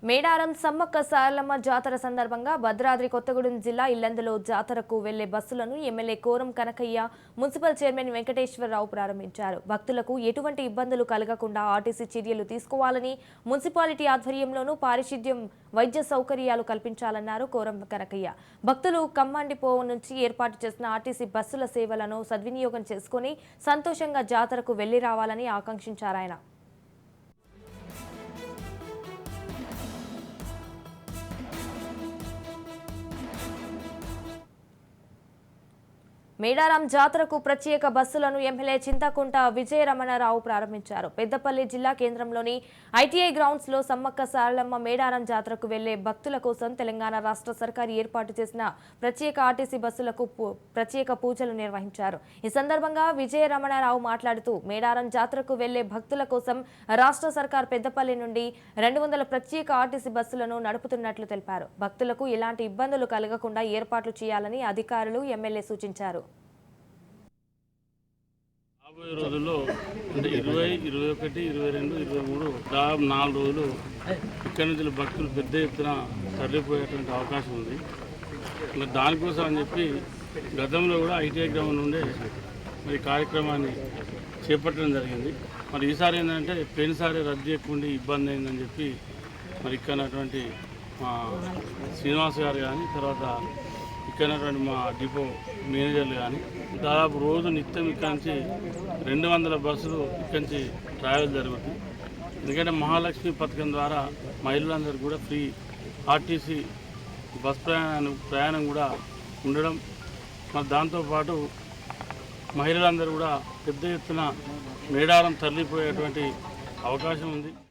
మేడారం సమ్మక్క సారలమ్మ జాతర సందర్భంగా భద్రాద్రి కొత్తగూడెం జిల్లా ఇల్లందులో జాతరకు వెళ్లే బస్సులను MLA Koram Kanakaiah municipal chairman Venkateswara Rao ప్రారంభించారు. భక్తులకు ఎటువంటి ఇబ్బందులు కలగకుండా ఆర్టీసీ చర్యలు తీసుకోవాలని, మున్సిపాలిటీ ఆధ్వర్యంలోనూ పారిశుద్ధ్యం, వైద్య సౌకర్యాలు కల్పించాలన్నారు కోరం కనకయ్య. భక్తులు కమ్మండిపో నుంచి ఏర్పాటు చేసిన ఆర్టీసీ బస్సుల సేవలను సద్వినియోగం చేసుకుని సంతోషంగా జాతరకు వెళ్లి రావాలని ఆకాంక్షించారాయన. మేడారం జాతరకు ప్రత్యేక బస్సులను ఎమ్మెల్యే చింతకుంట విజయరమణరావు ప్రారంభించారు. పెద్దపల్లి జిల్లా కేంద్రంలోని ఐటీఐ గ్రౌండ్స్ లో సమ్మక్క సారలమ్మ మేడారం జాతరకు వెళ్లే భక్తుల కోసం తెలంగాణ రాష్ట్ర సర్కారు ఏర్పాటు చేసిన ప్రత్యేక ఆర్టీసీ బస్సులకు ప్రత్యేక పూజలు నిర్వహించారు. ఈ సందర్భంగా విజయరమణరావు మాట్లాడుతూ మేడారం జాతరకు వెళ్లే భక్తుల కోసం రాష్ట్ర సర్కారు పెద్దపల్లి నుండి 200 ప్రత్యేక ఆర్టీసీ బస్సులను నడుపుతున్నట్లు తెలిపారు. భక్తులకు ఎలాంటి ఇబ్బందులు కలగకుండా ఏర్పాట్లు చేయాలని అధికారులు ఎమ్మెల్యే సూచించారు. రాబోయే రోజుల్లో అంటే 20, 21, 22, 23 దాదాపు 4 రోజులు ఇక్కడి నుంచి భక్తులు పెద్ద ఎత్తున తరలిపోయేటువంటి అవకాశం ఉంది. మరి దానికోసం అని చెప్పి గతంలో కూడా ఐటీఐ గ్రౌండ్ నుండే మరి కార్యక్రమాన్ని చేపట్టడం జరిగింది. మరి ఈసారి ఏంటంటే పోయినసారి రద్దీ ఎక్కువ ఉండి ఇబ్బంది అయిందని చెప్పి మరి ఇక్కడటువంటి మా శ్రీనివాస్ గారు కానీ, తర్వాత ఇక్కడటువంటి మా డిపో మేనేజర్లు కానీ దాదాపు రోజు నిత్యం ఇక్కడి నుంచి 200 బస్సులు ఇక్కడి నుంచి ట్రావెల్ జరుగుతుంది. ఎందుకంటే మహాలక్ష్మి పథకం ద్వారా మహిళలందరూ కూడా ఫ్రీ ఆర్టీసీ బస్ ప్రయాణం కూడా ఉండడం, మరి దాంతోపాటు మహిళలందరూ కూడా పెద్ద ఎత్తున మేడారం తరలిపోయేటువంటి అవకాశం ఉంది.